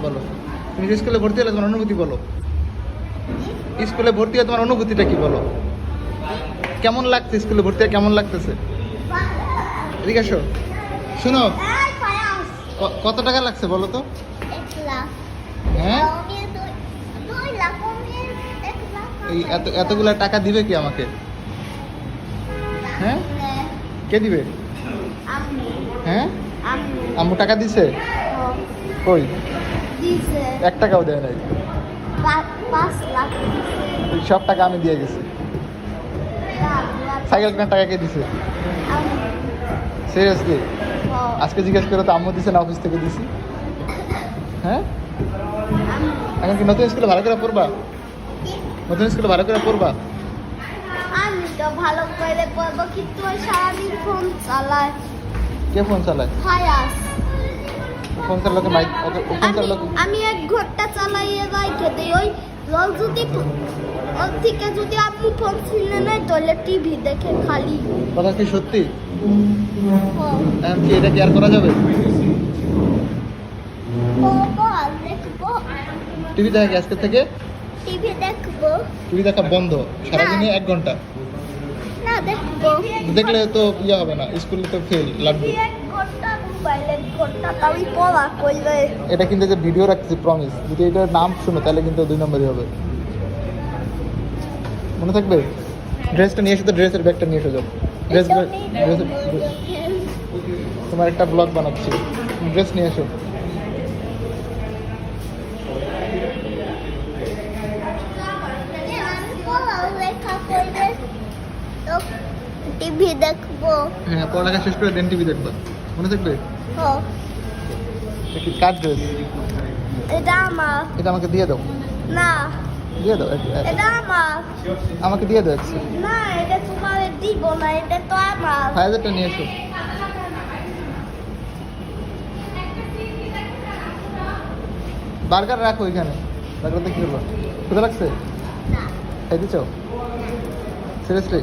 বলো, তুমি যে স্কুলে ভর্তি হলে তোমার অনুভূতি বলো। স্কুলে ভর্তি হয়ে তোমার অনুভূতিটা কি বলো? কেমন লাগছে স্কুলে ভর্তি হয়ে, কেমন লাগতেছে? এদিকে আসো, শোনো, কত টাকা লাগছে বলো তো? হ্যাঁ, এই এতগুলা টাকা দিবে কি আমাকে? হ্যাঁ, কে দিবে? হ্যাঁ, আম্মু টাকা দিছে? কই, 1 টাকাও দেয় নাই। 5 লাখ সব টাকা আমি দিয়ে গেছি। সাইকেল কেনার টাকা কে দিছে? সিরিয়াসলি? আজকে জিজ্ঞেস করে তো আম্মু দিছে না অফিস থেকে দিছি? হ্যাঁ, এখন কি নতুন স্কুলে ভালো করে পড়বা? নতুন স্কুলে ভালো করে পড়বা? আমি তো ভালো করে পড়বো, কিন্তু ওই সারাদিন ফোন চালায়। কে ফোন চালায়? ফায়াস। ফোন চালাকে মাইক, ওকে ফোন চালাকে। আমি 1 ঘন্টা চালাইয়ে রাইখে দিই। ওই রোজ যদি ওর থেকে যদি আম্মু ফোন ছিনে নেয় তাহলে টিভি দেখে খালি। কথা কি সত্যি? এখন কি এটা কেয়ার করা যাবে? দেখবো, টিভি দেখা কি আজকে থেকে? টিভি দেখবো। টিভি দেখা বন্ধ সারাদিনে 1 ঘন্টা। না, দেখবো। দেখলে তো ইয়ে হবে না, স্কুলে তো ফেল লাগবে। 1 ঘন্টা মোবাইলে 1 ঘন্টা তাই পড়া করলে। এটা কিন্তু যে ভিডিও রাখছি প্রমিস, যদি এটার নাম শুনো তাহলে কিন্তু 2 নম্বরই হবে। মনে থাকবে? ড্রেসটা নিয়ে এসো তো, ড্রেসের ব্যাগটা নিয়ে এসো। ড্রেস, তোমার একটা ব্লগ বানাচ্ছি, ড্রেস নিয়ে এসো। টিভি দেখবো। হ্যাঁ, পড়ালেখা শেষ করে দেন টিভি দেখবা। মনে থাকবে? এটা কি কার ড্রেস? এটা আমার। এটা আমাকে দিয়ে দাও। না, দিয়ে দাও, এটা আমার। আমাকে দিয়ে দাও একটু। না, এটা তোমার দিব না, এটা তো আমার। ফায়ারটা নিয়ে এসো। বার্গার রাখো ওইখানে। বার্গারতে কি হলো? ক্ষুধা লাগছে? না। খাইতে চাও? সিরিয়াসলি?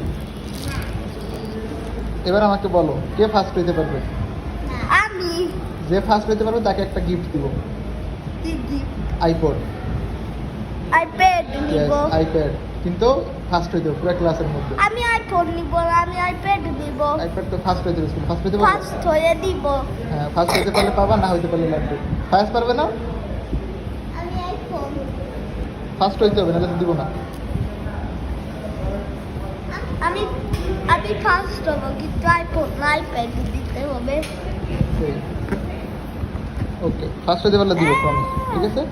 এবার আমাকে বলো, কে ফার্স্ট হইতে পারবে? আমি। যে ফার্স্ট হইতে পারবে তাকে একটা গিফট দিব। দিদি। আইপড। আইপ্যাড নিব। আইপ্যাড, কিন্তু ফার্স্ট হইতে হবে পুরো ক্লাসের মধ্যে। আমি আইফোন নিব না, আমি আইপ্যাড নিব। আইপ্যাড তো ফার্স্ট হইতে হবে, ফার্স্ট হইতে পারবে? ফার্স্ট হয়ে দিব। হ্যাঁ, ফার্স্ট হইতে পারলে পাবা, না হইতে পারলে লাগবে। ফার্স্ট পারবে না? আমি আইফোন। ফার্স্ট হইতে হবে, নাহলে তো দিব না। আমি আমি ফার্স্ট হব, কিন্তু আইফোন না, আইপ্যাড দিতে হবে। ওকে, ফার্স্ট হইতে পারলে দিব প্রমিস, ঠিক আছে?